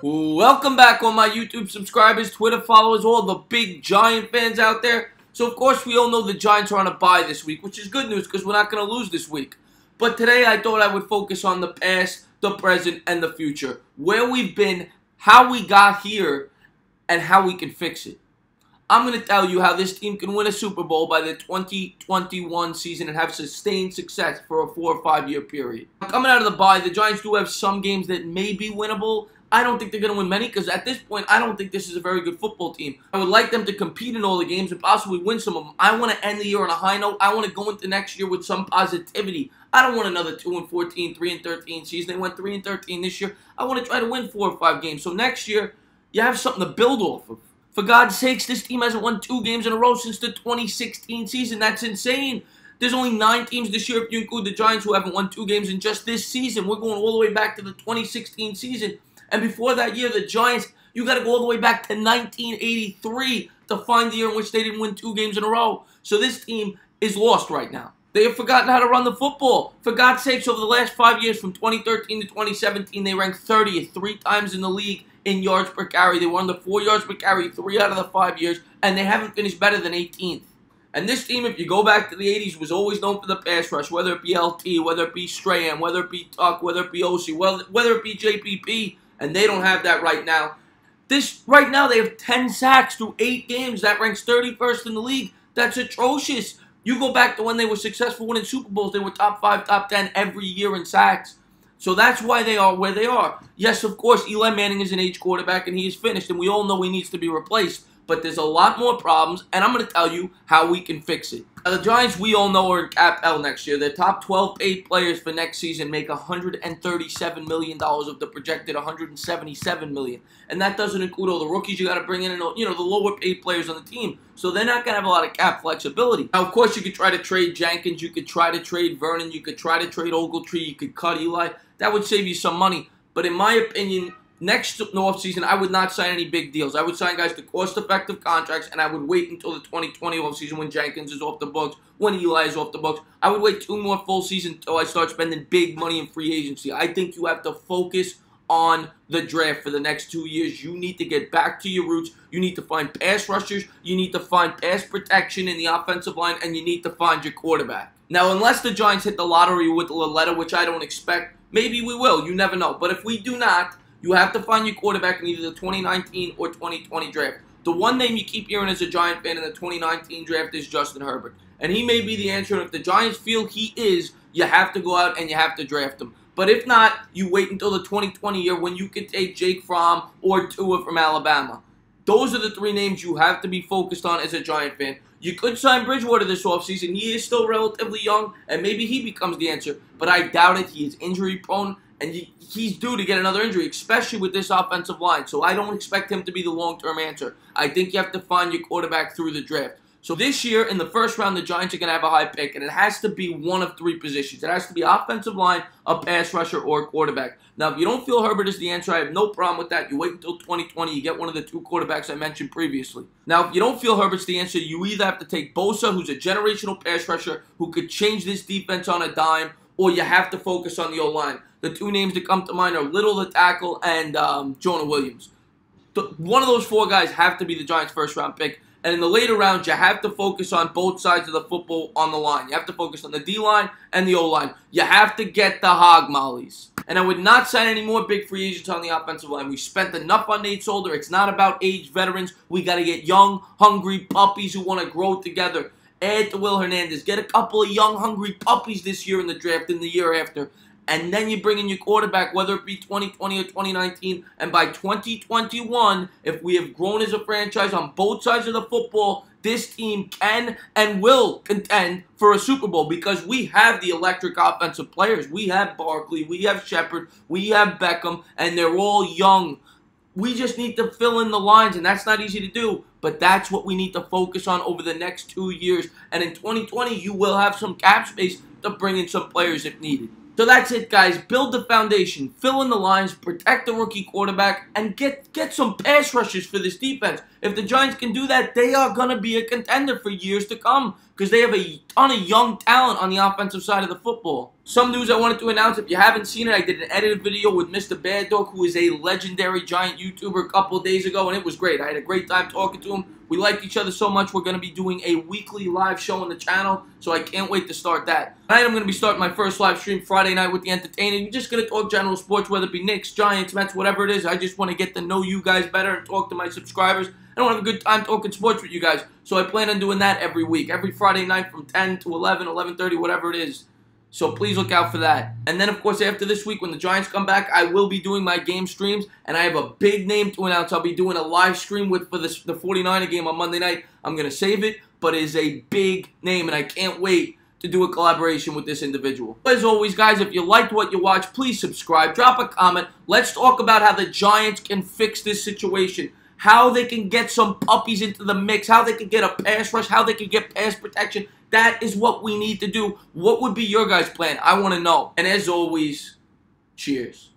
Welcome back, all my YouTube subscribers, Twitter followers, all the big Giant fans out there. So, of course, we all know the Giants are on a bye this week, which is good news because we're not going to lose this week. But today, I thought I would focus on the past, the present, and the future. Where we've been, how we got here, and how we can fix it. I'm going to tell you how this team can win a Super Bowl by the 2021 season and have sustained success for a 4 or 5 year period. Coming out of the bye, the Giants do have some games that may be winnable. I don't think they're going to win many because at this point, I don't think this is a very good football team. I would like them to compete in all the games and possibly win some of them. I want to end the year on a high note. I want to go into next year with some positivity. I don't want another 2-14, 3-13 season. They went 3-13 this year. I want to try to win 4 or 5 games. So next year, you have something to build off of. For God's sakes, this team hasn't won 2 games in a row since the 2016 season. That's insane. There's only 9 teams this year if you include the Giants who haven't won 2 games in just this season. We're going all the way back to the 2016 season. And before that year, the Giants, you got to go all the way back to 1983 to find the year in which they didn't win 2 games in a row. So this team is lost right now. They have forgotten how to run the football. For God's sakes, over the last 5 years, from 2013 to 2017, they ranked 30th 3 times in the league in yards per carry. They were under 4 yards per carry 3 out of the 5 years, and they haven't finished better than 18th. And this team, if you go back to the 80s, was always known for the pass rush, whether it be LT, whether it be Strahan, whether it be Tuck, whether it be OC, whether it be JPP, and they don't have that right now. Right now, they have 10 sacks through 8 games. That ranks 31st in the league. That's atrocious. You go back to when they were successful winning Super Bowls, they were top 5, top 10 every year in sacks. So that's why they are where they are. Yes, of course, Eli Manning is an age quarterback, and he is finished, and we all know he needs to be replaced. But there's a lot more problems, and I'm going to tell you how we can fix it. Now, the Giants, we all know, are in cap hell next year. Their top 12 paid players for next season make $137 million of the projected $177 million. And that doesn't include all the rookies you got to bring in and, the lower paid players on the team. So they're not going to have a lot of cap flexibility. Now, of course, you could try to trade Jenkins. You could try to trade Vernon. You could try to trade Ogletree. You could cut Eli. That would save you some money. But in my opinion, next offseason, I would not sign any big deals. I would sign guys to cost-effective contracts, and I would wait until the 2020 offseason when Jenkins is off the books, when Eli is off the books. I would wait 2 more full seasons until I start spending big money in free agency. I think you have to focus on the draft for the next 2 years. You need to get back to your roots. You need to find pass rushers. You need to find pass protection in the offensive line, and you need to find your quarterback. Now, unless the Giants hit the lottery with Loletta, which I don't expect, maybe we will. You never know. But if we do not, you have to find your quarterback in either the 2019 or 2020 draft. The one name you keep hearing as a Giant fan in the 2019 draft is Justin Herbert. And he may be the answer. And if the Giants feel he is, you have to go out and you have to draft him. But if not, you wait until the 2020 year when you can take Jake Fromm or Tua from Alabama. Those are the 3 names you have to be focused on as a Giant fan. You could sign Bridgewater this offseason. He is still relatively young, and maybe he becomes the answer. But I doubt it. He is injury-prone, and he's due to get another injury, especially with this offensive line. So I don't expect him to be the long-term answer. I think you have to find your quarterback through the draft. So this year, in the first round, the Giants are going to have a high pick, and it has to be one of 3 positions. It has to be offensive line, a pass rusher, or a quarterback. Now, if you don't feel Herbert is the answer, I have no problem with that. You wait until 2020, you get one of the 2 quarterbacks I mentioned previously. Now, if you don't feel Herbert's the answer, you either have to take Bosa, who's a generational pass rusher, who could change this defense on a dime, or you have to focus on the O-line. The 2 names that come to mind are Little, the tackle, and Jonah Williams. One of those 4 guys have to be the Giants' first-round pick. And in the later rounds, you have to focus on both sides of the football on the line. You have to focus on the D-line and the O-line. You have to get the hog mollies. And I would not sign any more big free agents on the offensive line. We spent enough on Nate Solder. It's not about aged veterans. We got to get young, hungry puppies who want to grow together. Add to Will Hernandez. Get a couple of young, hungry puppies this year in the draft and the year after. And then you bring in your quarterback, whether it be 2020 or 2019. And by 2021, if we have grown as a franchise on both sides of the football, this team can and will contend for a Super Bowl because we have the electric offensive players. We have Barkley, we have Shepard, we have Beckham, and they're all young. We just need to fill in the lines, and that's not easy to do. But that's what we need to focus on over the next 2 years. And in 2020, you will have some cap space to bring in some players if needed. So that's it, guys. Build the foundation, fill in the lines, protect the rookie quarterback, and get some pass rushers for this defense. If the Giants can do that, they are going to be a contender for years to come because they have a ton of young talent on the offensive side of the football. Some news I wanted to announce, if you haven't seen it, I did an edited video with Mr. Bad Dog, who is a legendary Giant YouTuber, a couple of days ago, and it was great. I had a great time talking to him. We liked each other so much, we're going to be doing a weekly live show on the channel, so I can't wait to start that. Tonight I'm going to be starting my first live stream Friday night with the entertainer. You're just going to talk general sports, whether it be Knicks, Giants, Mets, whatever it is. I just want to get to know you guys better and talk to my subscribers. I don't have a good time talking sports with you guys, so I plan on doing that every week, every Friday night from 10 to 11, 11:30, whatever it is. So please look out for that. And then, of course, after this week, when the Giants come back, I will be doing my game streams, and I have a big name to announce. I'll be doing a live stream for the 49er game on Monday night. I'm going to save it, but it is a big name, and I can't wait to do a collaboration with this individual. As always, guys, if you liked what you watched, please subscribe, drop a comment. Let's talk about how the Giants can fix this situation, how they can get some puppies into the mix, how they can get a pass rush, how they can get pass protection. That is what we need to do. What would be your guys' plan? I want to know. And as always, cheers.